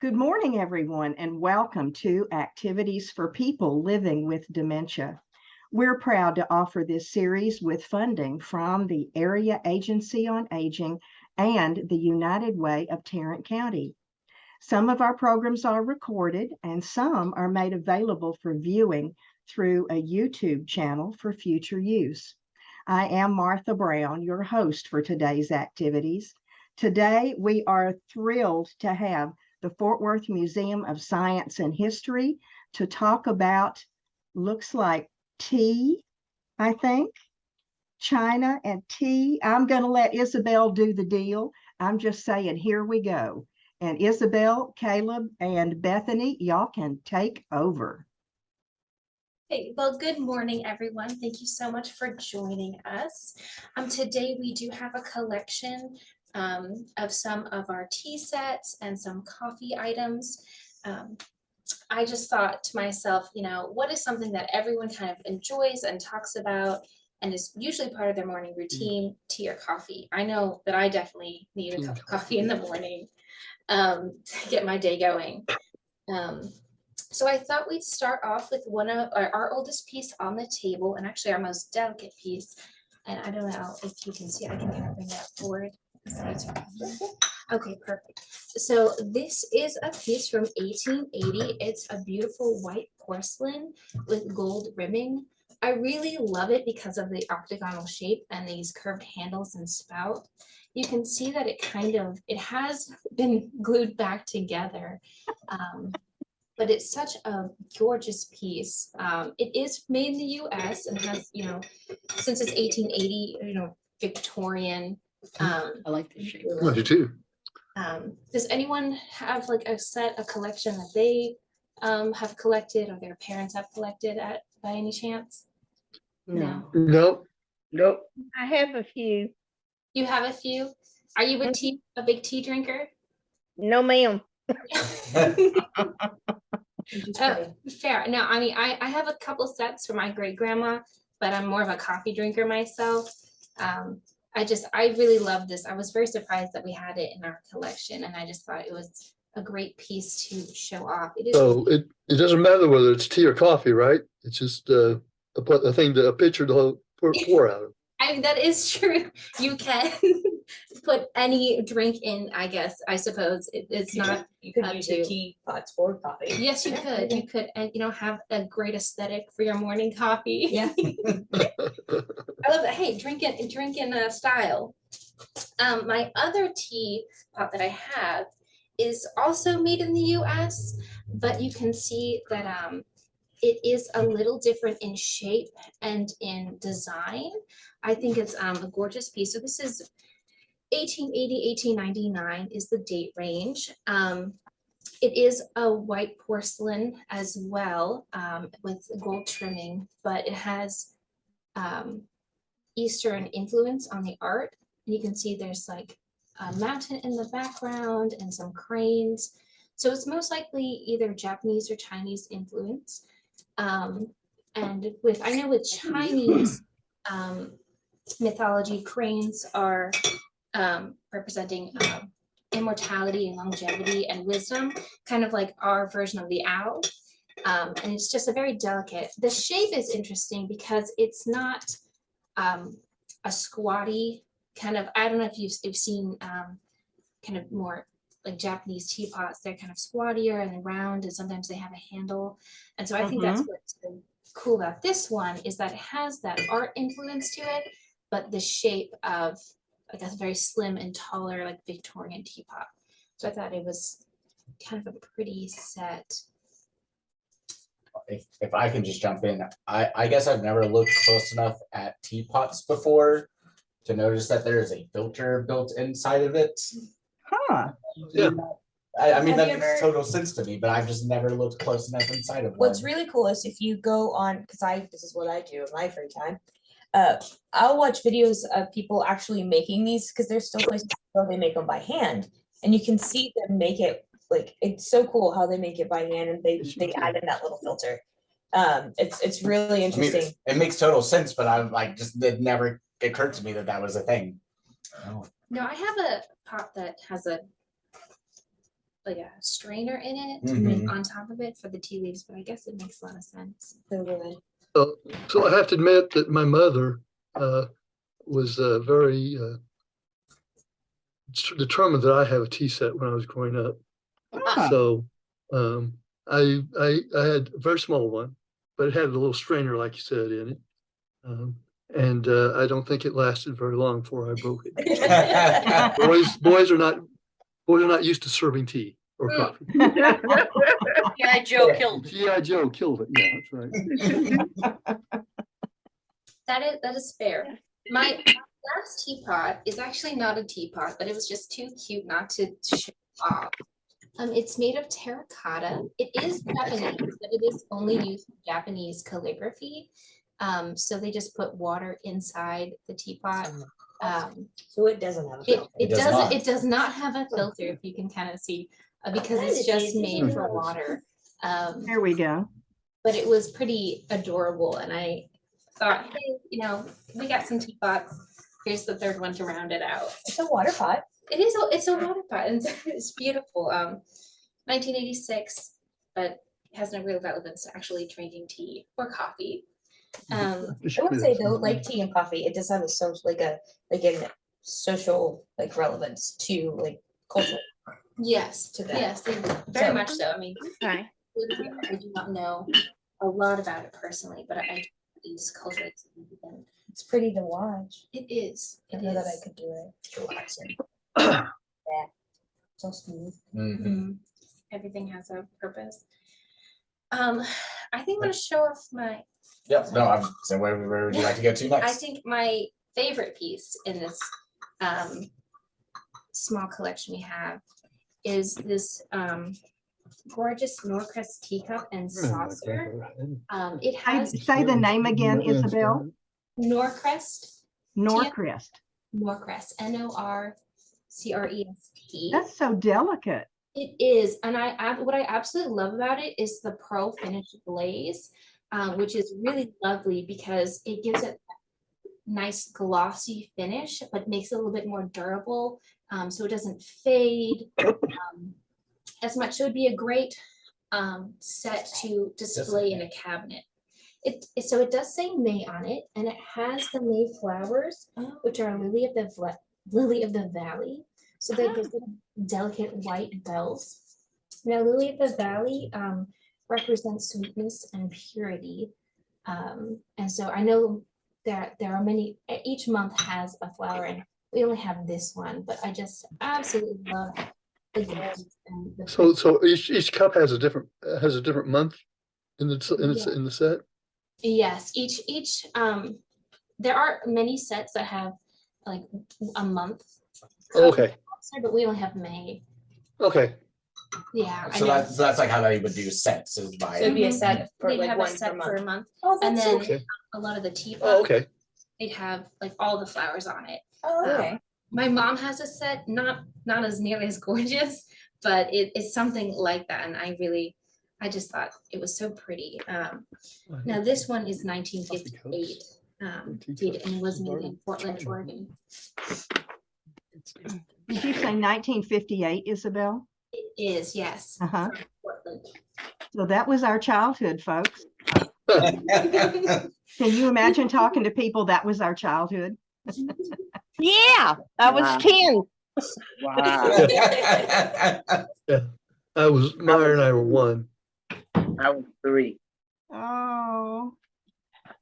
Good morning, everyone, and welcome to Activities for People Living with Dementia. We're proud to offer this series with funding from the Area Agency on Aging and the United Way of Tarrant County. Some of our programs are recorded and some are made available for viewing through a YouTube channel for future use. I am Martha Brown, your host for today's activities. Today, we are thrilled to have the Fort Worth Museum of Science and History to talk about, looks like tea, I think, China and tea. I'm going to let Isabel do the deal. I'm just saying, here we go. And Isabel, Caleb, and Bethany, y'all can take over. Hey, well, good morning, everyone. Thank you so much for joining us. Today we do have a collection of some of our tea sets and some coffee items. I just thought to myself, what is something that everyone kind of enjoys and talks about and is usually part of their morning routine, tea or coffee? I know that I definitely need a cup of coffee in the morning to get my day going. So I thought we'd start off with one of our oldest piece on the table, and actually our most delicate piece. And I don't know if you can see, I can kind of bring that forward. Okay, perfect. So this is a piece from 1880. It's a beautiful white porcelain with gold rimming. I really love it because of the octagonal shape and these curved handles and spout. You can see that it has been glued back together. But it's such a gorgeous piece. It is made in the US and has, since it's 1880, Victorian. I like the shape. I do too. Does anyone have like a collection that they have collected or their parents have collected by any chance? No. Nope. Nope. I have a few. You have a few? Are you a big tea drinker? No, ma'am. Fair. No, I mean, I have a couple sets for my great grandma, but I'm more of a coffee drinker myself. I really love this. I was very surprised that we had it in our collection, and I just thought it was a great piece to show off. It doesn't matter whether it's tea or coffee, right? It's just a pitcher to pour out of. I mean, that is true. You can put any drink in, I suppose. It's not. You could use your teapots for coffee. Yes, you could. You could, and have a great aesthetic for your morning coffee. Yeah. I love that. Hey, drinking style. My other tea pot that I have is also made in the US, but you can see that it is a little different in shape and in design. I think it's a gorgeous piece. So this is 1880, 1899 is the date range. It is a white porcelain as well, with gold trimming, but it has Eastern influence on the art. And you can see there's like a mountain in the background and some cranes. So it's most likely either Japanese or Chinese influence. And I know with Chinese mythology, cranes are representing immortality and longevity and wisdom, kind of like our version of the owl. And it's just a very delicate. The shape is interesting because it's not a squatty kind of. I don't know if you've seen kind of more like Japanese teapots. They're kind of squattier and round, and sometimes they have a handle. And so I think that's what's so cool about this one is that it has that art influence to it, but the shape of like a very slim and taller, like Victorian teapot. So I thought it was kind of a pretty set. If I can just jump in, I guess I've never looked close enough at teapots before to notice that there is a filter built inside of it. Huh. Yeah. I mean, that makes total sense to me, but I've just never looked close enough inside of one. What's really cool is if you go on, because this is what I do in my free time. I'll watch videos of people actually making these because there's still places where they make them by hand, and you can see them make it. Like, it's so cool how they make it by hand, and they add in that little filter. It's really interesting. I mean, it makes total sense, but I'm like, it never occurred to me that was a thing. No, I have a pot that has a like a strainer in it Mhm. on top of it for the tea leaves, but I guess it makes a lot of sense. Totally. So I have to admit that my mother was very determined that I have a tea set when I was growing up. Ah. So I had a very small one, but it had a little strainer, like you said, in it. And I don't think it lasted very long before I broke it. Boys are not used to serving tea or coffee. G.I. Joe killed. G.I. Joe killed it. Yeah, that's right. That is fair. My last teapot is actually not a teapot, but it was just too cute not to show off. It's made of terracotta. It is Japanese, but it is only used for Japanese calligraphy. So they just put water inside the teapot. So it doesn't have a It, filter. it does doesn't, not. it does not have a filter, if you can kind of see, because it's just made for water. There we go. But it was pretty adorable, and I thought, hey, we got some teapots. Here's the third one to round it out. It's a water pot. It's a water pot, and it's beautiful. 1986, but it has no real relevance to actually drinking tea or coffee. I would say though, like tea and coffee, it does have a social a social relevance to culture. Yes, To that. yes, very So- much so. I mean, Okay. I do not know a lot about it personally, but I is culturally significant. It's pretty to watch. It is. I It know that I is. could do it. To watch it. Yeah. So smooth. Mhm. Mhm. Everything has a purpose. I think I'm gonna show off my. Yep, no, I'm saying where would you like to go to I next? think my favorite piece in this small collection we have is this gorgeous Norcrest teacup and saucer. It has Say the name again, Isabel. Norcrest, Norcrest. Norcrest, Norcrest. That's so delicate. It is, and what I absolutely love about it is the pearl finish glaze, which is really lovely because it gives it nice glossy finish, but makes it a little bit more durable, so it doesn't fade as much. So it'd be a great set to display in a cabinet. So it does say May on it, and it has the May flowers, which are lily of the valley. So they're those little delicate white bells. Now, lily of the valley represents sweetness and purity, and so I know that there are many. Each month has a flower, and we only have this one, but I just absolutely love the gold and the So each cup has a different month in the set. Yes, each there are many sets that have like a month. Okay. But we only have May. Okay. Yeah. So that's like how they would do sets is So it'd by, be a set for They'd have a one set per for a month. month. Oh, And that's then Okay. a lot of the teapots, Oh, okay. they'd have like all the flowers on it. Oh, okay. My mom has a set, not as nearly as gorgeous, but it's something like that. And I just thought it was so pretty. Now this one is 1958, dated, and it was made in Portland, Oregon. Did you say 1958, Isabel? It is, yes. Uh-huh. from Portland. So that was our childhood, folks. Can you imagine talking to people that was our childhood? Yeah, I was 10. Wow. Meyer and I were one. I was 3. Oh.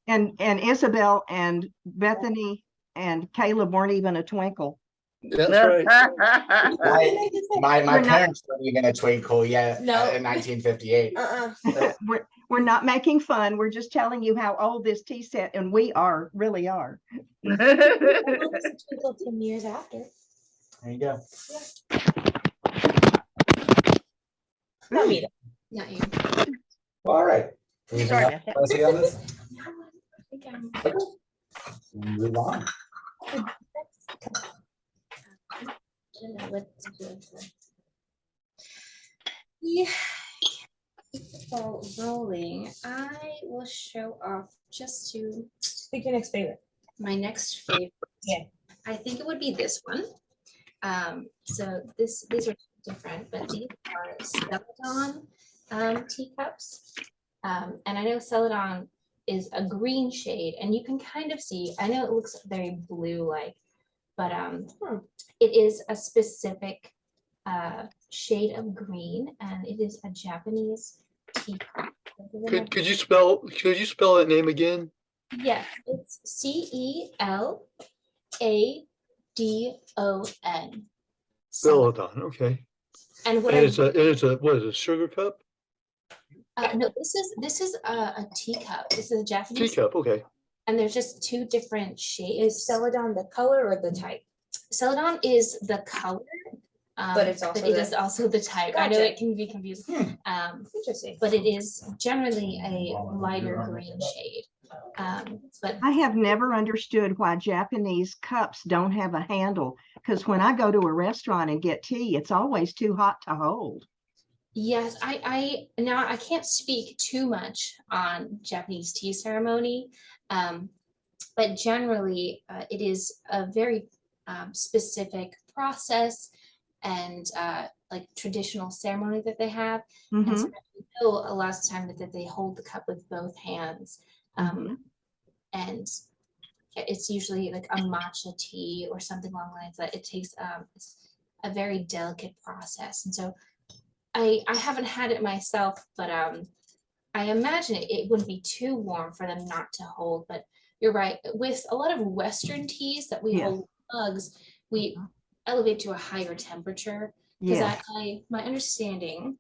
And Isabel and Bethany and Caleb weren't even a twinkle. That's right. my We're not- parents weren't even a twinkle yet No. in 1958. We're not making fun. We're just telling you how old this tea set, and we really are. 10 years after. There you go. Not me. Not you. All right. Anything Sorry else about that. you wanna see on this? No, I think I'm. Okay. Move on. I don't know what to do with that. Yeah. Keep the ball rolling. I will show off just to Pick your next favorite. my next favorite. Yeah. I think it would be this one. So these are different, but these are Celadon teacups. And I know Celadon is a green shade, and you can kind of see, I know it looks very blue-like, but it is a specific shade of green, and it is a Japanese teacup. Could you spell that name again? Yes, it's Celadon. Celadon, okay. And what And I it's a what is it, sugar cup? no, this is a teacup. This is a Japanese, Teacup, okay. and there's just two different Is shades. Celadon the color or the type? Celadon is the color, But it's also it the- is also the type. I know Gotcha. it can be confusing, Interesting. but it is generally a lighter green shade. But I have never understood why Japanese cups don't have a handle, because when I go to a restaurant and get tea, it's always too hot to hold. yes, I now I can't speak too much on Japanese tea ceremony, but generally it is a very specific process and like traditional ceremony that they have. And so Mhm, I know a lot of the time that they hold the cup with both hands. mhm. And it's usually like a matcha tea or something along the lines that it takes it's a very delicate process. And so I haven't had it myself, but I imagine it wouldn't be too warm for them not to hold. But you're right, with a lot of Western teas that we Yes. hold mugs, we elevate to a higher temperature. Because Yes. my understanding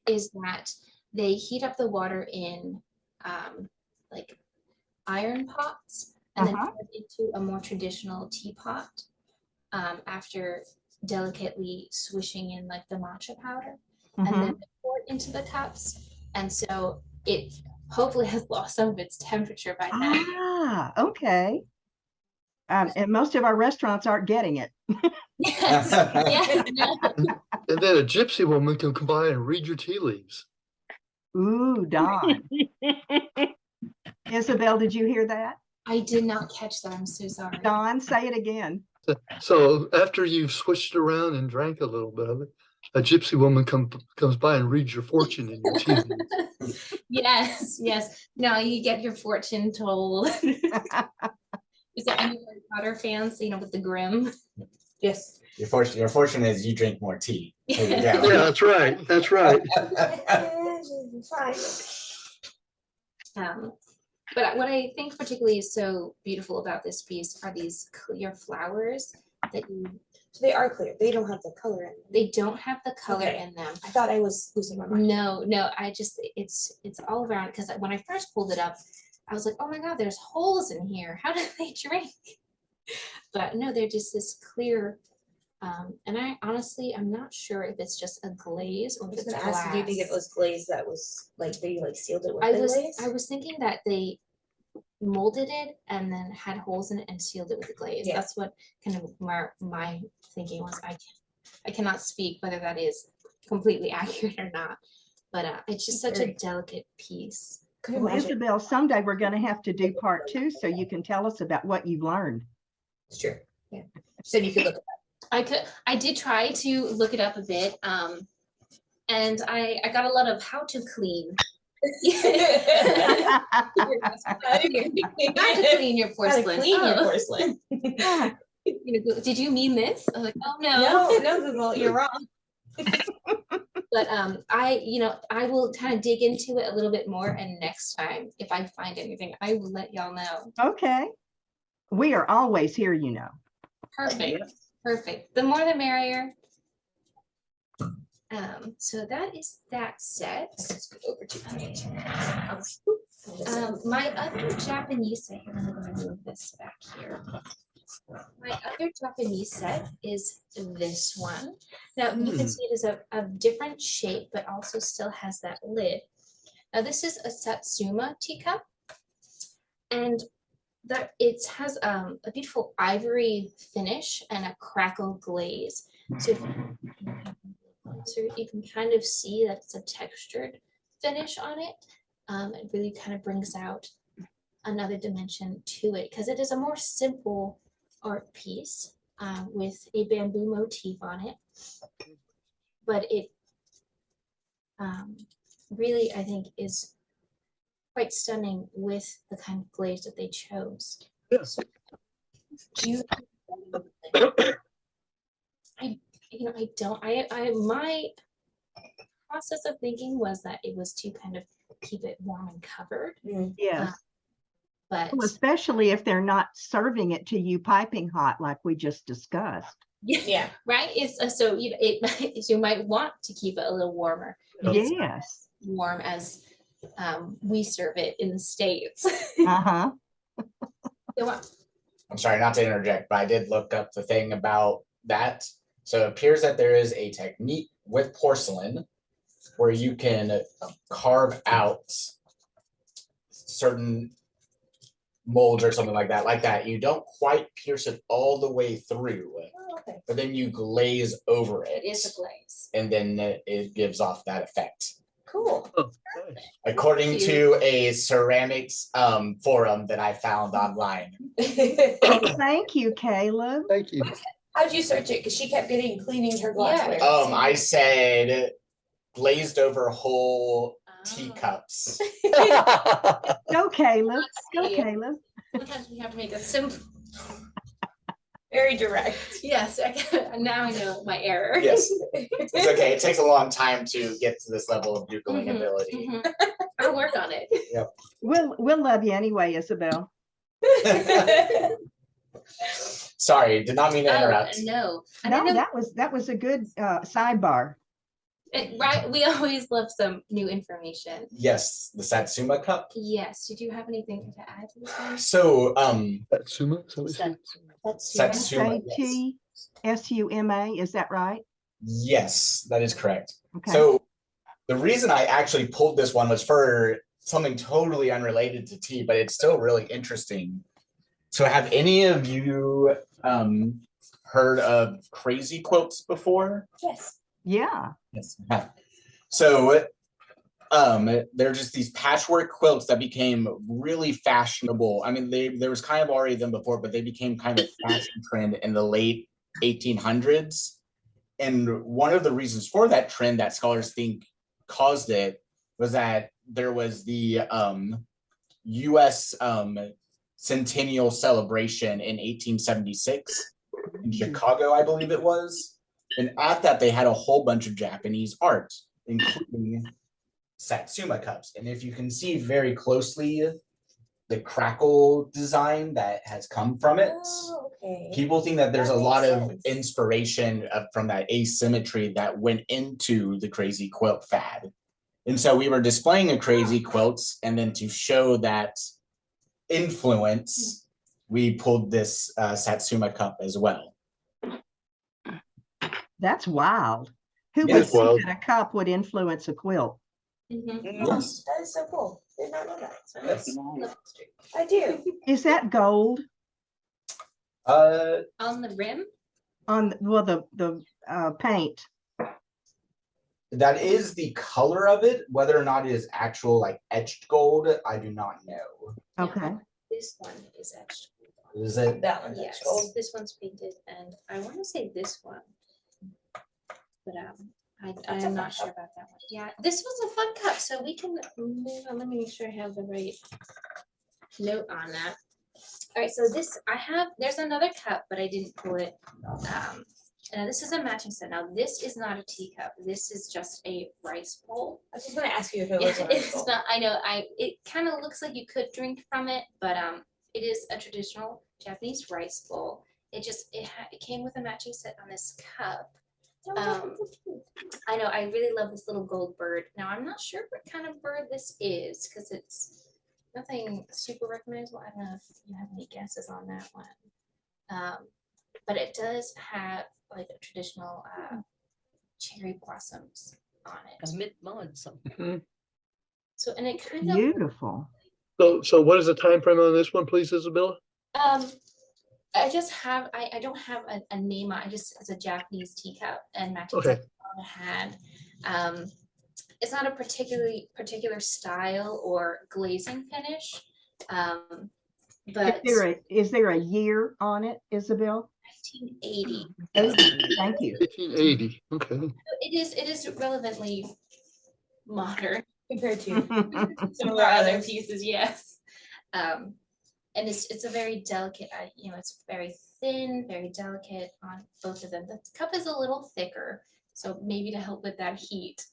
is that they heat up the water in like iron pots and then Uh-huh. put it into a more traditional teapot after delicately swishing in like the matcha powder, and then Mhm. pour it into the cups. And so it hopefully has lost some of its temperature by then. Ah, okay. And most of our restaurants aren't getting it. Yes, yes, no. And then a gypsy woman can come by and read your tea leaves. Ooh, Don. Isabel, did you hear that? I did not catch that. I'm so sorry. Don, say it again. So after you've switched around and drank a little bit of it, a gypsy woman comes by and reads your fortune in your tea leaves. Yes, yes. No, you get your fortune told. Is there any Harry Potter fans, with the Grimm? Yes. Your fortune is you drink more tea. There you Yeah, go. that's right. That's right. But what I think particularly is so beautiful about this piece are these clear flowers that So they are clear. They don't have the color in them. they don't have the color Okay. in them. I thought I was losing my mind. No, it's all around, because when I first pulled it up, I was like, oh my God, there's holes in here. How do they drink? But no, they're just this clear. And I'm not sure if it's just a glaze or I if was it's gonna ask, do you think it glass. was glaze that was like they like sealed it with I the was glaze? I was thinking that they molded it and then had holes in it and sealed it with the glaze. Yeah. That's what kind of my thinking was. I cannot speak whether that is completely accurate or not, but it's just such a Very- delicate piece. Could you Well, imagine? Isabel, someday we're going to have to do part 2 so you can tell us about what you've learned. It's true. Yeah. Said you could look at I did try to look it up a bit, and I got a lot of how to clean. that. How to clean your How to porcelain. clean your Oh. porcelain. Did you mean this? I was like, oh No, Google, you're wrong. But I will kind of dig into it a little bit more, and next time if I find anything, I will let y'all know. Okay. We are always here, Perfect. Perfect. The more the merrier. So that is that set. Let's go over to My other Japanese set, I'm going to move this back here. My other Japanese set is this one. Now you can see it is a different shape, but also still has that lid. Now this is a Satsuma teacup, and that it has a beautiful ivory finish and a crackle glaze. So you can kind of see that it's a textured finish on it. It really kind of brings out another dimension to it, because it is a more simple art piece with a bamboo motif on it. but it really, I think, is quite stunning with the kind of glaze that they chose. Yeah. So, do you, I don't, my process of thinking was that it was to kind of keep it warm and covered, Yes. but Well, especially if they're not serving it to you piping hot like we just discussed. Yeah. right, it's so you might want to keep it a little warmer. But it's not Yes. as warm as we serve it in the States. Uh-huh. So what- I'm sorry, not to interject, but I did look up the thing about that. So it appears that there is a technique with porcelain where you can carve out certain molds or something like that. You don't quite pierce it all the way through, Oh, okay. but then you glaze over it it. is a glaze. And then it gives off that effect. Cool. Oh, nice. According to a ceramics forum that I found online. Well, thank you, Caleb. Thank you. How'd you search it? Because she kept cleaning her glassware. I said glazed over whole teacups. Go, Caleb. Go, see. Caleb. Sometimes we have to make a simple. Very direct. Yes, now I know my error. Yes, it's okay. It takes a long time to get to this level of doodling Mhm, ability. mhm. I'll work on it. We'll love you anyway, Isabel. Sorry, did not mean to interrupt. No, and I No, know, that was a good sidebar. right, we always love some new information. Yes, the Satsuma cup. Yes, did you have anything to add to this one? So Satsuma, is that what you said? Satsuma. Yes. SATSUMA, is that right? Yes, that is correct. Okay. So the reason I actually pulled this one was for something totally unrelated to tea, but it's still really interesting. So have any of you heard of crazy quilts before? Yes. Yeah. Yes. So they're just these patchwork quilts that became really fashionable. I mean, there was kind of already them before, but they became kind of fashion trend in the late 1800s. And one of the reasons for that trend that scholars think caused it was that there was the US centennial celebration in 1876 in Chicago, I believe it was. And at that, they had a whole bunch of Japanese art, including Satsuma cups. And if you can see very closely the crackle design that has come from it, Oh, okay. people think that there's That a lot makes of sense. inspiration from that asymmetry that went into the crazy quilt fad. And so we were displaying a crazy quilts, and then to show that influence, we pulled this Satsuma cup as well. That's wild. Who Yes. would think Wild. that a cup would influence a quilt? Mhm. Yes. That is so cool. Did not know that. Yes. I do. Is that gold On the rim? on well the paint? That is the color of it. Whether or not it is actual like etched gold, I do not know. Okay. This one is etched. Is it? That one's Yes, gold. this one's painted, and I want to say this one. But I am not sure about that one. Yeah, this was a fun cup, so we can move on. Let me make sure I have the right note on that. All right, so there's another cup, but I didn't pull it. And this is a matching set. Now, this is not a teacup. This is just a rice bowl. I was just gonna ask you if it was a It's gold. not, I know, it kind of looks like you could drink from it, but it is a traditional Japanese rice bowl. It came with a matching set on this cup. I know, I really love this little gold bird. Now, I'm not sure what kind of bird this is because it's nothing super recognizable. I don't know if you have any guesses on that one. But it does have like a traditional cherry blossoms on it. Mid-month, so. So, and it kind of, Beautiful. So what is the time frame on this one, please, Isabella? I just have, I don't have a name on, it's a Japanese teacup and matching Okay. set on the hand. It's not a particular style or glazing finish. But Is there a year on it, Isabel? I 1980. Thank you. 1880. Okay. It is relevantly modern Compared to some of our other pieces, yes. And it's a very delicate, you know, it's very thin, very delicate on both of them. The cup is a little thicker, so maybe to help with that heat.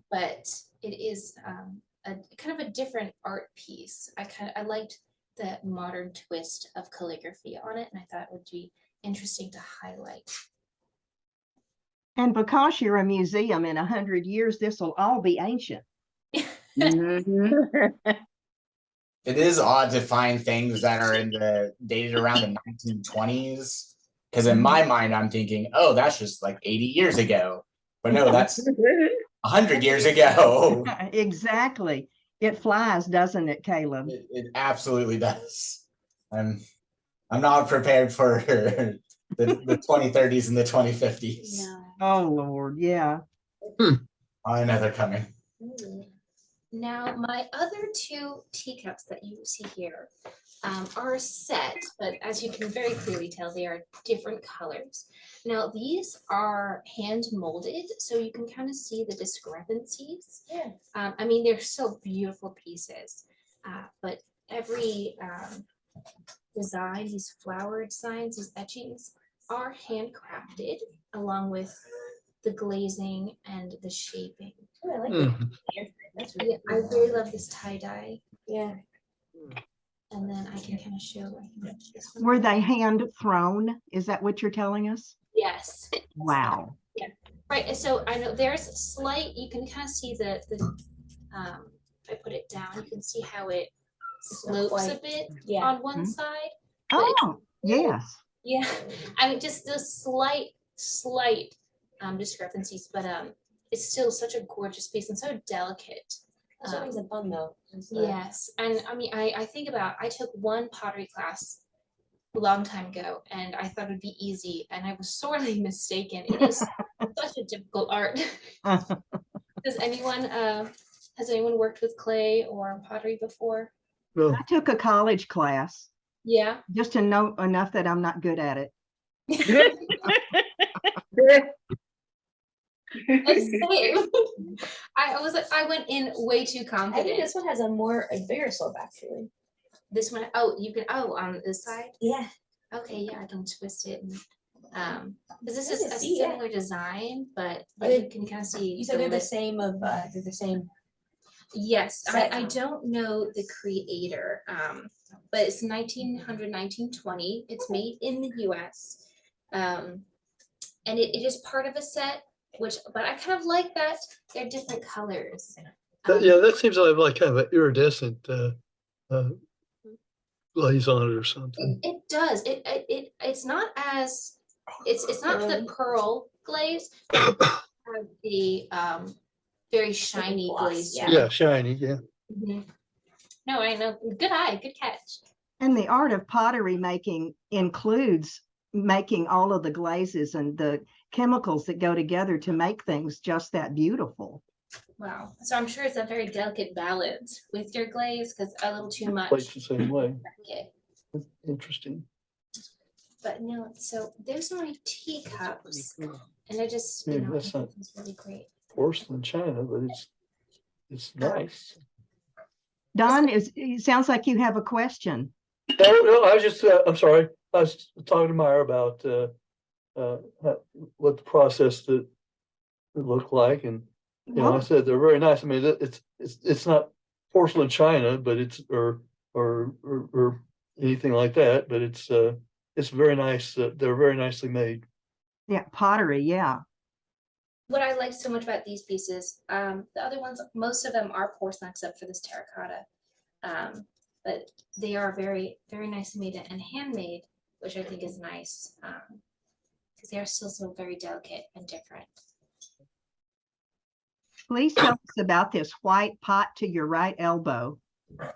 But it is a kind of a different art piece. I liked the modern twist of calligraphy on it, and I thought it would be interesting to highlight. And because you're a museum, in 100 years, this will all be ancient. Mhm. It is odd to find things that are dated around the 1920s. Because in my mind, I'm thinking, oh, that's just like 80 years ago. But no, that's 100 years ago. Exactly. It flies, doesn't it, Caleb? It absolutely does. I'm not prepared for the 2030s and the 2050s. Oh, Lord, yeah. I know they're coming. Now, my other two teacups that you see here are a set, but as you can very clearly tell, they are different colors. Now, these are hand molded, so you can kind of see the discrepancies. Yeah. I mean, they're so beautiful pieces, but every design, these flower designs, these etchings are handcrafted along with the glazing and the shaping. Oh, I like Mhm. that. That's really Yeah, I really love this tie-dye, yeah. and then I can kind of show. This one. Were they hand thrown? Is that what you're telling us? Yes. Wow. Right, and so I know there's slight, you can kind of see the if I put it down, you can see how it slopes a quite- bit Yeah. on one Mhm. side. Oh, yes. Yeah, I mean, just the slight discrepancies, but it's still such a gorgeous piece and so delicate. That's what makes it fun though. Yes, and I mean, I think about, I took one pottery class a long time ago, and I thought it'd be easy, and I was sorely mistaken. It is such a difficult art. Has anyone worked with clay or pottery before? No. I took a college class Yeah. just to know enough that I'm not good at it. Same. I was like, I went in way too I think confident. this one has a bigger slope actually. This one, you can, on this side. Yeah. Okay, yeah, I can twist it. And, because this Good is to a see, yeah. similar design, but Are you can kind of see. You said they're the lip. same of they're the same. Yes, set. I don't know the creator, but it's 1900, 1920. It's made in the US. And it is part of a set, but I kind of like that they're different colors. Yeah, that seems like kind of an iridescent glaze on it or something. It does. It's not as it's not the pearl glaze, but the very shiny gloss, glaze. yeah. Yeah, shiny, yeah. Mhm. No, I know. Good eye, good catch. And the art of pottery making includes making all of the glazes and the chemicals that go together to make things just that beautiful. Wow. So I'm sure it's a very delicate balance with your glaze, because a little too much. Plates the same way. Okay. Interesting. But no, so there's my teacups, and I just, Yeah, I that's think not- it's really great. Porcelain china, but it's nice. Don, it sounds like you have a question. No, I was just, I'm sorry. I was talking to Meyer about what the process that it looked like, and I said they're very nice. I mean, it's not porcelain china, but it's or anything like that, but it's very nice. They're very nicely made. Yeah, pottery, yeah. What I like so much about these pieces, the other ones, most of them are porcelain except for this terracotta. But they are very, very nicely made and handmade, which I think is nice, because they are still so very delicate and different. Please tell us about this white pot to your right elbow. Oh,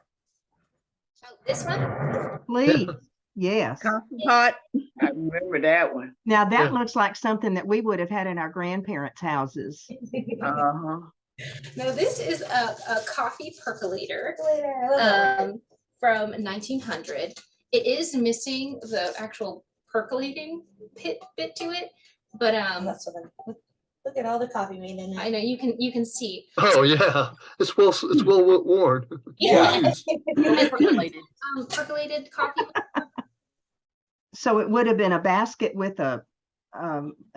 this one? Please. Yes. Coffee pot. I remember that one. Now that Yeah. looks like something that we would have had in our grandparents' houses. Uh-huh. No, this is a coffee percolator I love that. from 1900. It is missing the actual percolating bit to it, but That's what look at all the coffee made in I it. know you can see. Oh, yeah, it's well worn. Yeah. Used. Percolated coffee. So it would have been a basket with a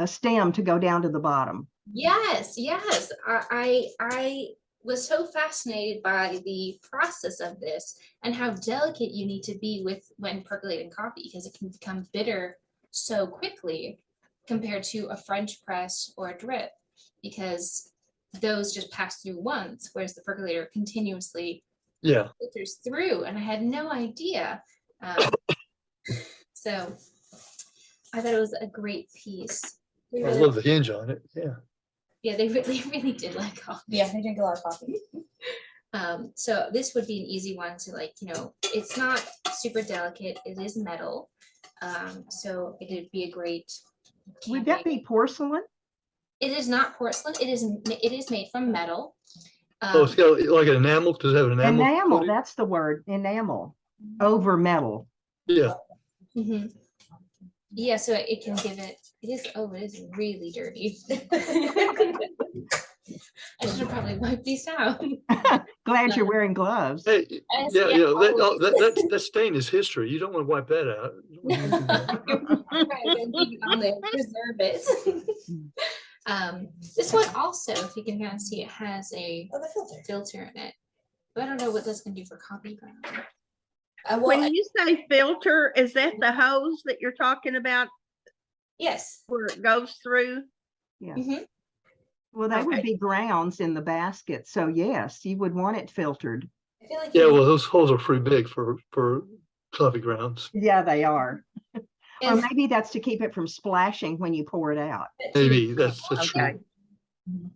stem to go down to the bottom. Yes, yes. I was so fascinated by the process of this and how delicate you need to be with when percolating coffee, because it can become bitter so quickly compared to a French press or a drip, because those just pass through once, whereas the percolator continuously Yeah. filters through, and I had no idea. So I thought it was a great piece. I love the hinge on it. Yeah. Yeah, they really did like coffee. Yeah, I drink a lot of coffee. So this would be an easy one to, like, it's not super delicate. It is metal. So it'd be a great Would that camping. be porcelain? It is not porcelain. It is made from metal. Oh, it's got like an enamel. Does it have an enamel? Enamel, coating? that's the word, enamel, over metal. Yeah. Mhm. Yeah, so it can give it. It is really dirty. I should have probably wiped these down. Glad you're wearing gloves. Hey, Yes, yeah, yeah, that stain is history. You don't want to wipe that out. Right, and leave it on there, preserve it. This one also, if you can kind of see, it has a Oh, the filter. filter in it. But I don't know what that's gonna do for coffee ground. When you say filter, is that the hose that you're talking about Yes. where it goes through? Yeah. Mhm. Well, they would Okay. be grounds in the basket. So yes, you would want it filtered. I feel like Yeah, well, those holes are pretty big for coffee grounds. Yeah, they are. Or And maybe that's to keep it from splashing when you pour it out. Maybe that's Okay. true.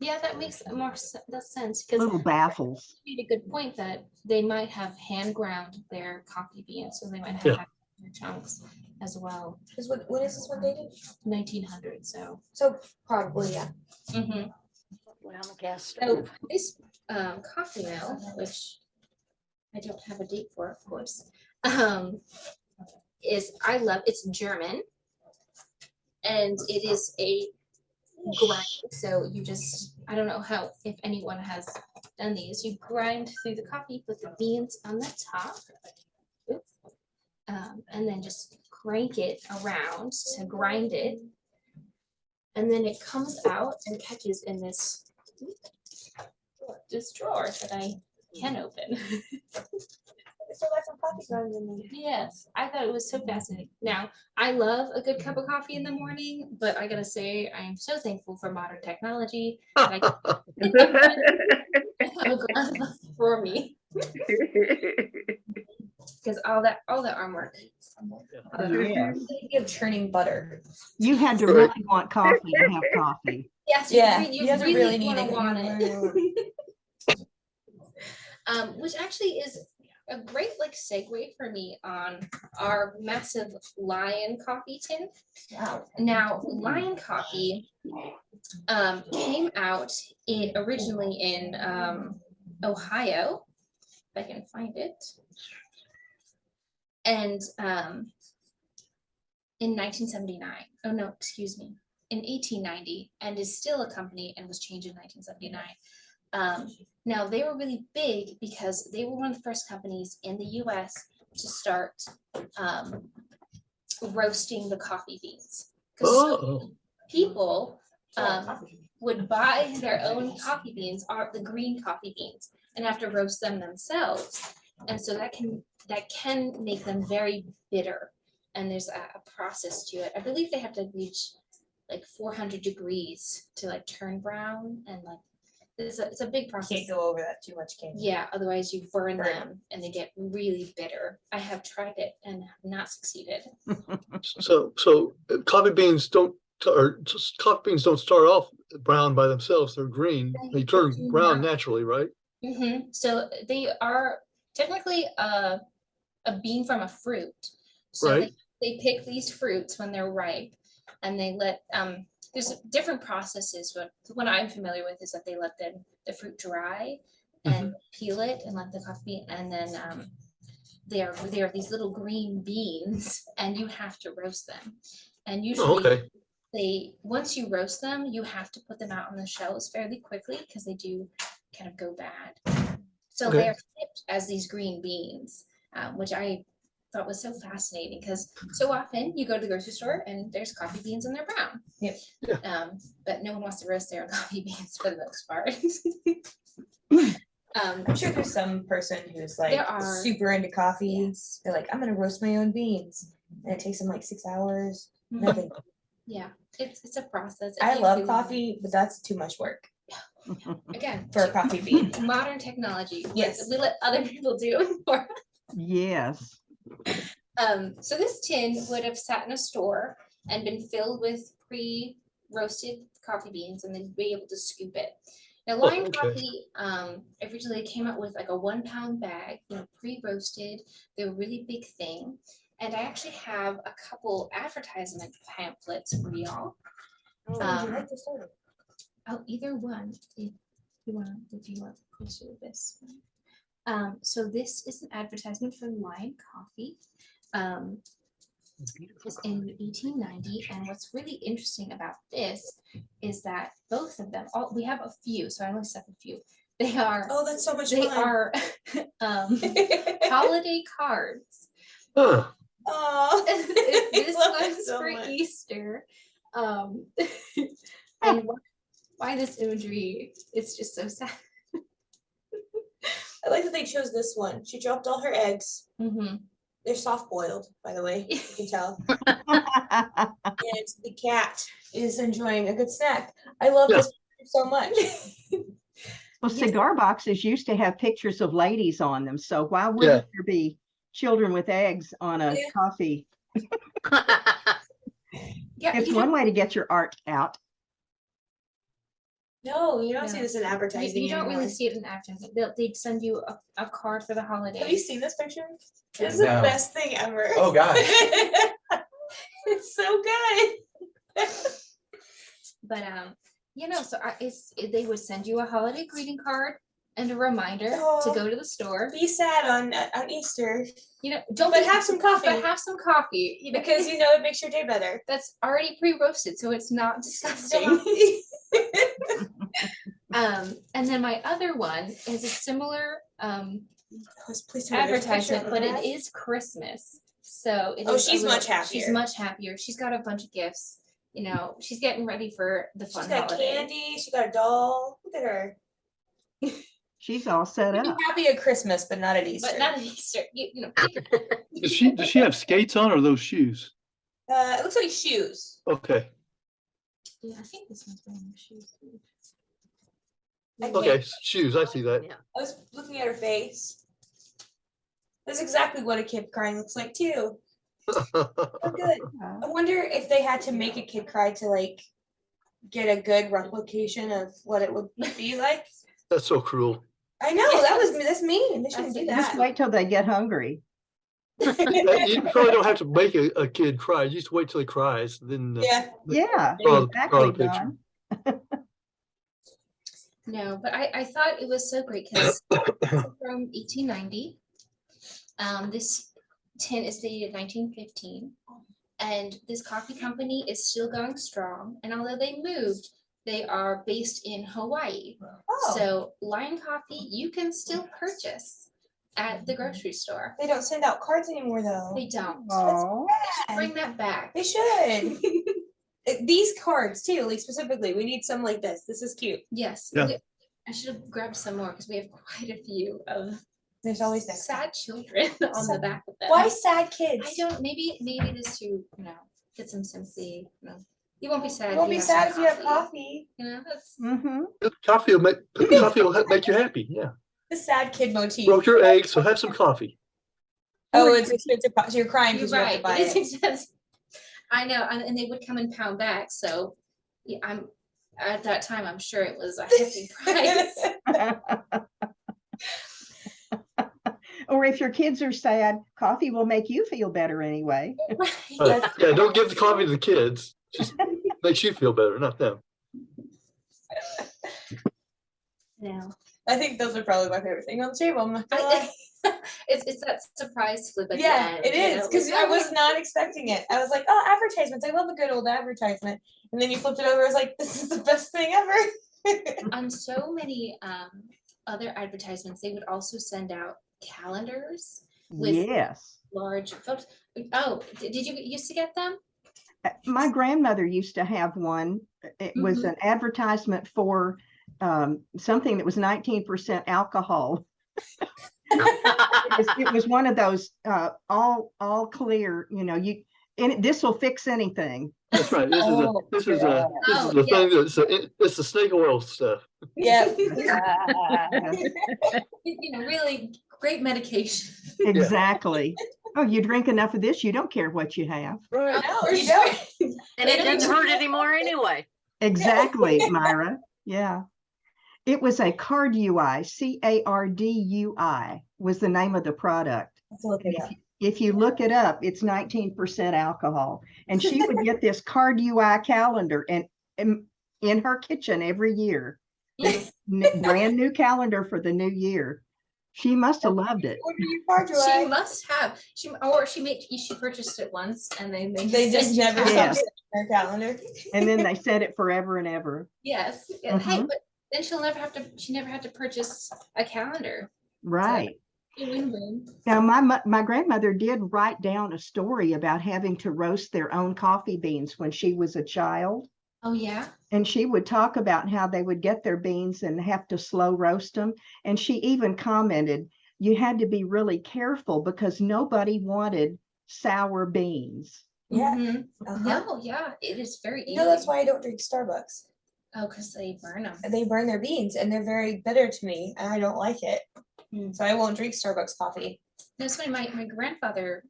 yeah, that makes more sense, because Little baffles. you made a good point that they might have hand ground their coffee beans, so they might have Yeah. their chunks as well. when is this one dated? 1900, so. So probably, yeah. Mhm. Well, I guess. So this coffee mill, which I don't have a date for, of course, it's German, and it is a grind. So you just, I don't know if anyone has done these. You grind through the coffee, put the beans on the top, and then just crank it around to grind it, and then it comes out and catches in this drawer that I can open. So that's some coffee grounds in there. Yes, I thought it was so fascinating. Now, I love a good cup of coffee in the morning, but I gotta say, I am so thankful for modern technology that I can have a glass for me, because all that arm work. Yes. Thinking of churning butter. You had to really want coffee to have coffee. Yes, Yeah, you you have to really really need wanna it. want it. Which actually is a great segue for me on our massive Lion coffee tin. Wow. Now, Lion Coffee came out originally in Ohio, if I can find it, and in 1979. Oh no, excuse me, in 1890, and is still a company and was changed in 1979. Now, they were really big because they were one of the first companies in the US to start roasting the coffee beans. 'Cause Oh, people would buy their own coffee beans, or the green coffee beans, and have to roast them themselves. And so that can make them very bitter. And there's a process to it. I believe they have to reach 400 degrees to turn brown, and it's a big process. Can't go over that too much, can you? Yeah, otherwise you burn Burn them and they get really bitter. I have tried it and have not succeeded. so coffee beans don't start off brown by themselves. They're green. They turn brown naturally, right? So they are technically a bean from a fruit. So Right. they pick these fruits when they're ripe, and they let there's different processes, but what I'm familiar with is that they let the fruit dry and peel it and let the coffee, and then they are these little green beans, and you have to roast them. And Oh, usually okay. once you roast them, you have to put them out on the shelves fairly quickly because they do kind of go bad. So Okay. they're tipped as these green beans, which I thought was so fascinating because so often you go to the grocery store and there's coffee beans and they're brown. Yep. Yeah. But no one wants to roast their own coffee beans for the most part. I'm sure there's some person who's like There are. super into coffee. Yes. They're like, I'm gonna roast my own beans, and it takes them like 6 hours. Nothing. Yeah, it's a process. I and you love really- coffee, but that's too much work Again, for a coffee bean. modern technology. Yes. We let other people do it for us. Yes. So this tin would have sat in a store and been filled with pre-roasted coffee beans and then be able to scoop it. Now, Lion okay. Coffee originally came out with like a 1 pound bag, pre-roasted. They're a really big thing. And I actually have a couple advertisement pamphlets for y'all. Would you like to start it? Oh, either one, if you want closer to this one. So this is an advertisement for Lion Coffee. It's in 1890, and what's really interesting about this is that both of them, we have a few, so I only set a few. They are Oh, that's so much they fun. are holiday cards. Huh. Oh, This one's for Easter. And why this imagery? It's just so sad. I like that they chose this one. She dropped all her eggs. Mm-hmm. They're soft boiled, by the way. You can tell. And the cat is enjoying a good snack. I love Yeah. this so much. Well, Yes. cigar boxes used to have pictures of ladies on them, so why wouldn't there be children with eggs on a Yeah. coffee? Yeah, It's you one way to get your art out. No, you don't see No. this in advertising. You don't anymore. really see it in advertising. They'd send you a card for the holidays. Have you seen this picture? Yeah. It's the No. best thing ever. Oh, gosh. It's so good. But so they would send you a holiday greeting card and a reminder Oh. to go to the store. Be sad on Easter, Don't but be- have some coffee But have some coffee because it makes your day better. that's already pre-roasted, so it's not disgusting. And then my other one is a similar advertisement, but it is Christmas. So it is a she's much She's happier. much happier. She's got a bunch of gifts. She's getting ready for the fun She's got holiday. candy. She got a doll. Look at her. She's all set Be up. happy at Christmas, but not at Easter. But not at Easter. Pick your- Does she have skates on or those shoes? It looks like shoes. Okay. Yeah, I think this one's wearing shoes. Too. Okay. Shoes. I see that. I was looking at her face. That's exactly what a kid crying looks like too. Oh, good. I wonder if they had to make a kid cry to get a good replication of what it would be like. That's so cruel. I know that's mean. They shouldn't do Just that. wait till they get hungry. You probably don't have to make a kid cry. You just wait till he cries. Then Yeah. Yeah, draw exactly, the picture. Don. No, but I thought it was so great because from 1890. This tin is dated 1915, and this coffee company is still going strong. And although they moved, they are based in Hawaii. Oh, So Lion Coffee you can still purchase at the grocery store. they don't send out cards anymore though. They don't. Oh, Bring that back. They should. These cards too, specifically. We need some like this. This is cute. Yes. Yeah. I should have grabbed some more because we have quite a few of There's always next time. sad children on the back of them. Why sad kids? I don't. Maybe just to get some sympathy. You won't be sad. You won't be have sad if some you have coffee. That's mm-hmm. Coffee will make you happy. Yeah. The sad kid motif. Broke your eggs, so have some coffee. Oh, it's expensive. So you're crying you're because you have right. to buy It is it. expensive. I know, and they would come in pound bags. So yeah, I'm at that time. I'm sure it was a hefty price. Or if your kids are sad, coffee will make you feel better anyway. Right. Yeah, don't give the coffee to the kids. Just makes you feel better, not them. No. I think those are probably my favorite thing on the table. I'm not gonna lie. It's that surprise flip at the Yeah, end. it you is, know, because like, I was not expecting it. I was like, oh, advertisements. I love a good old advertisement. And then you flipped it over. I was like, this is the best thing ever. on so many other advertisements, they would also send out calendars with Yes. large photos. Oh, did you used to get them? My grandmother used to have one. It was Mhm. an advertisement for something that was 19% alcohol. It was one of those all clear, you know, and this will fix anything. That's right. This is a, Oh, this is a, this Oh, is the thing yes. that's, it's the snake oil stuff. Yeah. Yeah, You know, really great medication. exactly. Oh, you drink enough of this, you don't care what you have. Right. No, For you sure. don't. And it doesn't hurt anymore anyway. Exactly, Myra. Yeah. It was a Cardui, Cardui was the name of the product. Let's look it up. If you look it up, it's 19% alcohol. And she would get this Cardui calendar and in her kitchen every year. This brand new calendar for the new year. She must have loved it. What are you card She must have. She purchased it once and then They just sent you never Yeah. stopped their calendar. And then they said it forever and ever. Yes. Yeah, hey, Mhm. but then she never had to purchase a calendar. Right. Win-win. Now, my grandmother did write down a story about having to roast their own coffee beans when she was a child. Oh yeah. And she would talk about how they would get their beans and have to slow roast them. And she even commented, you had to be really careful because nobody wanted sour beans. Yeah. Mhm. Uh-huh. No, yeah, it is very easy. You know, that's why I don't drink Starbucks. Oh, because they burn them. They burn their beans and they're very bitter to me and I don't like it. So I won't drink Starbucks coffee. That's funny. My grandfather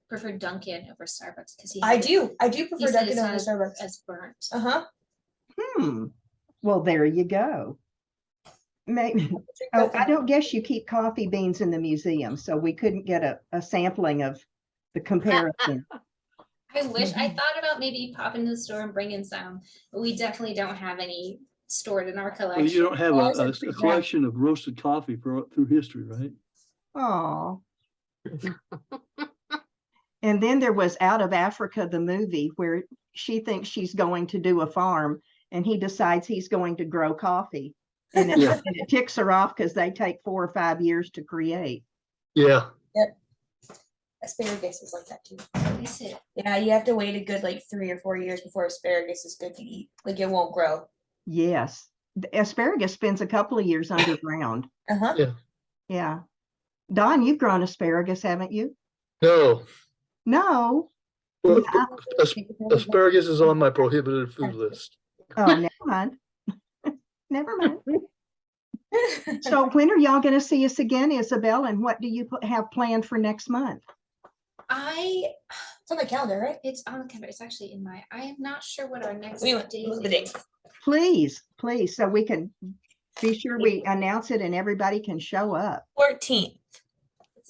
preferred Dunkin' over Starbucks because I do prefer he said Dunkin' it's over not Starbucks. as burnt. Uh-huh. Well, there you go. Maybe. Oh, I don't guess you keep coffee beans in the museum, so we couldn't get a sampling of the comparison. I wish I thought about maybe popping to the store and bringing some, but we definitely don't have any stored in our collection. Well, you don't have Ours are a pretty collection of roasted coffee through history, right? Oh. And then there was Out of Africa, the movie, where she thinks she's going to do a farm and he decides he's going to grow coffee. And it, Yeah. and it ticks her off because they take 4 or 5 years to create. Yeah. Asparagus is like that too. Is it? Yeah, you have to wait a good like 3 or 4 years before asparagus is good to eat. Like it won't grow. Yes. The asparagus spends a couple of years underground. Uh-huh. Yeah. Yeah. Don, you've grown asparagus, haven't you? No. No. Well, Yeah. asparagus is on my prohibited food list. Oh, never mind. Never mind. So when are y'all going to see us again, Isabel? And what do you have planned for next month? It's on the calendar, right? It's on the calendar. It's actually in my. I am not sure what our next We went date the date. is. Please, so we can be sure we announce it and everybody can show up. 14th.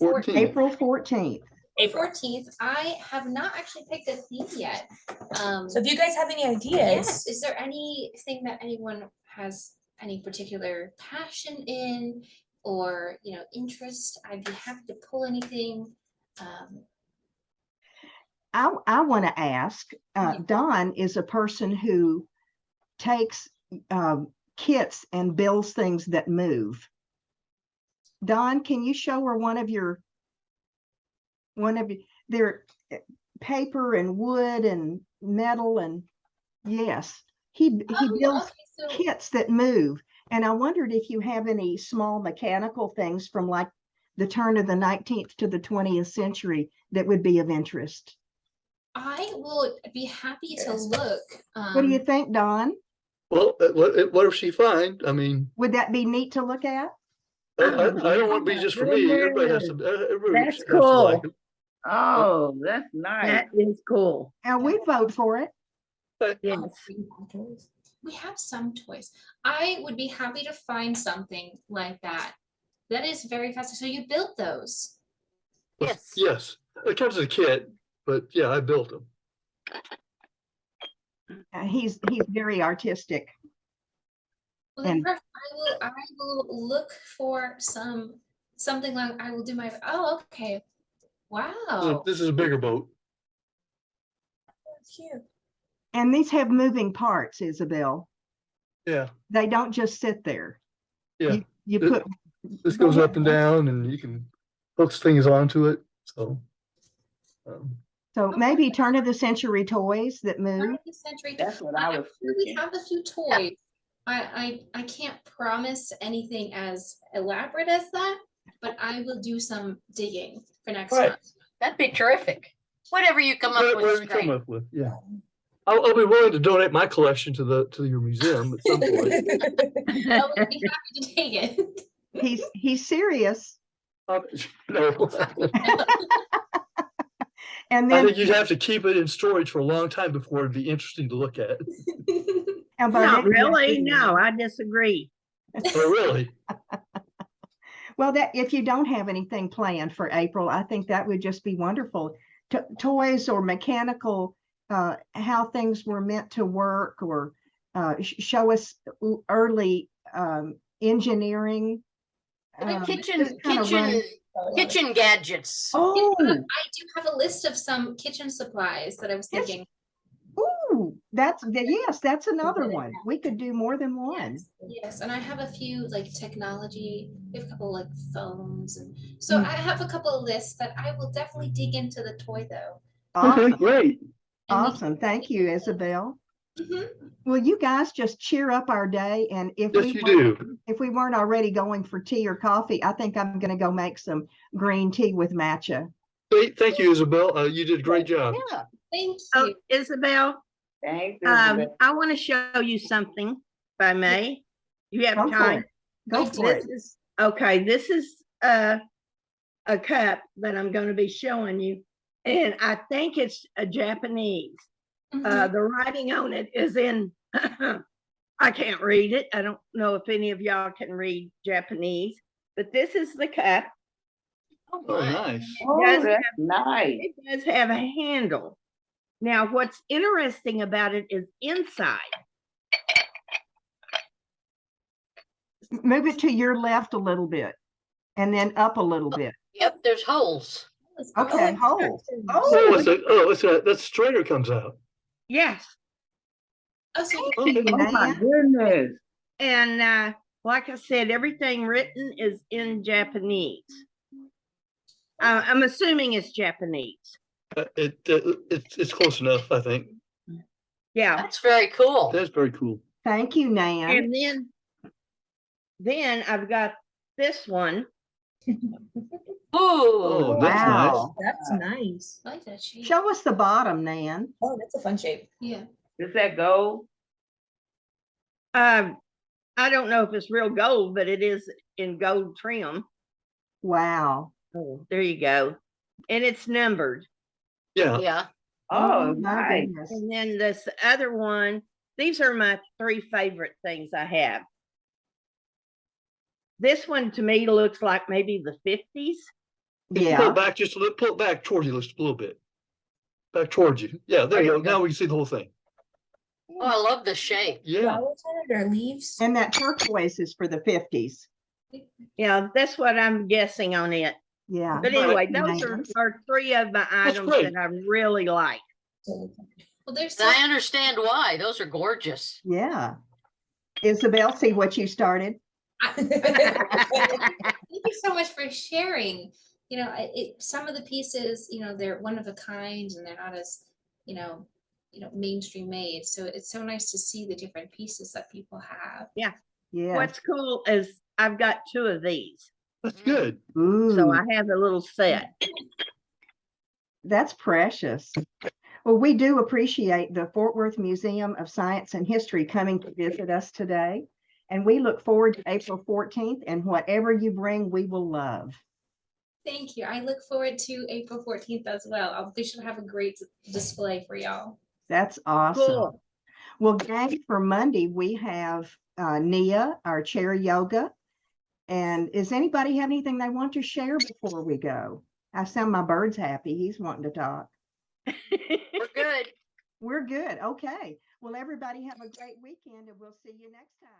14th. April 14th. April. 14th. I have not actually picked a theme yet. So if you guys have any ideas, Yes. Is there anything that anyone has any particular passion in, or interest? I'd be happy to pull anything. I want to ask, Yeah. Don is a person who takes kits and builds things that move. Don, can you show her one of their paper and wood and metal and yes, he builds Okay, so kits that move. And I wondered if you have any small mechanical things from like the turn of the 19th to the 20th century that would be of interest. I will be happy to look. What do you think, Don? Well, what if she find? I mean, Would that be neat to look at? I don't want to be just for me. Everybody has to. Everybody That's has to like cool. it. Oh, that's nice. That is cool. And we'd vote for it. Yes. We have some toys. I would be happy to find something like that. That is very fast. So you built those. Yes. Yes, it comes as a kit, but yeah, I built them. He's very artistic. Well, then And- perfect. I will look for some something like I will do my, oh, okay. Wow. This is a bigger boat. That's cute. And these have moving parts, Isabel. Yeah, They don't just sit there. yeah. You It- put, This goes up and down and you can hook things onto it, so. so maybe turn of the century toys that Turn move. of the century. That's what I was We thinking. have a few toys. I can't promise anything as elaborate as that, but I will do some digging for next Right. month. That'd be terrific. Whatever you come up with Whatever is you come great. up with, yeah. I'll be willing to donate my collection to your museum at some point. I would be happy to take it. He's serious. No. And I then think you'd have to keep it in storage for a long time before it'd be interesting to look at. and by Not then you have really, to- no, I disagree. Oh, really? Well, that if you don't have anything planned for April, I think that would just be wonderful. Toys or mechanical, how things were meant to work, or show us early engineering. Like just kinda run- kitchen gadgets. Oh, I do have a list of some kitchen supplies that I was Yes. thinking. ooh, yes, that's another one. We could do more than one. Yes, and I have a few like technology, we have a couple like phones, and so Mm. I have a couple of lists that I will definitely dig into the toy though. Okay, Awesome, great. And we awesome. Thank you, Isabel. Mhm. Will you guys just cheer up our day? And if Yes, you do. if we weren't already going for tea or coffee, I think I'm going to go make some green tea with matcha. Great, thank you, Isabel. You did a great job. Yeah. Thank Oh, you. Isabel, Thanks, Elizabeth. I want to show you something, if I may. You have Go for time? it. Go I for it. This is, okay, this is a cup that I'm going to be showing you. And I think it's a Japanese. Mhm. The writing on it is in, I can't read it. I don't know if any of y'all can read Japanese, but this is the cup. Oh, Oh, my. nice. Oh, does that's nice. It does have a handle. Now, what's interesting about it is inside. Move it to your left a little bit and then up a little bit. Yep, there's holes. Okay, hold. Oh, Oh, that strainer comes out. Yes. Oh, so you thank you, Oh, my Nan. goodness. And like I said, everything written is in Japanese. I'm assuming it's Japanese. It's close enough, I think. Yeah. That's very cool. That's very cool. Thank you, Nan. And then I've got this one. Oh, Ooh, that's nice. Wow. That's nice. I like that shape. Show us the bottom, Nan. Oh, that's a fun shape. Yeah. Is that gold? I don't know if it's real gold, but it is in gold trim. Wow. Oh, there you go. And it's numbered. Yeah. yeah. Oh, my nice. goodness. And then this other one, these are my three favorite things I have. This one to me looks like maybe the 50s. Pull Yeah. it back just a little, pull it back towards you just a little bit. Back towards you. Yeah, there you go. Now we can see the whole thing. Oh, I love the shape. Yeah. Flowers on it or leaves? And that turquoise is for the 50s. Yeah, that's what I'm guessing on it. Yeah. But anyway, those Nice. are three of my items great. that I really like. Well, there's And I understand why. Those are gorgeous. Yeah. Isabel, see what you started? Thank you so much for sharing. You know, some of the pieces, you know, they're one of a kind and they're not as, you know, mainstream made. So it's so nice to see the different pieces that people have. Yeah. What's cool is I've got two of these. That's good. Ooh, So I have a little set. that's precious. Well, we do appreciate the Fort Worth Museum of Science and History coming to visit us today. And we look forward to April 14th, and whatever you bring, we will love. Thank you. I look forward to April 14th as well. We should have a great display for y'all. That's awesome. Cool. Well, gang, for Monday, we have Nia, our chair yoga. And does anybody have anything they want to share before we go? I sound my bird's happy. He's wanting to talk. We're good. We're good. Okay. Well, everybody have a great weekend, and we'll see you next time.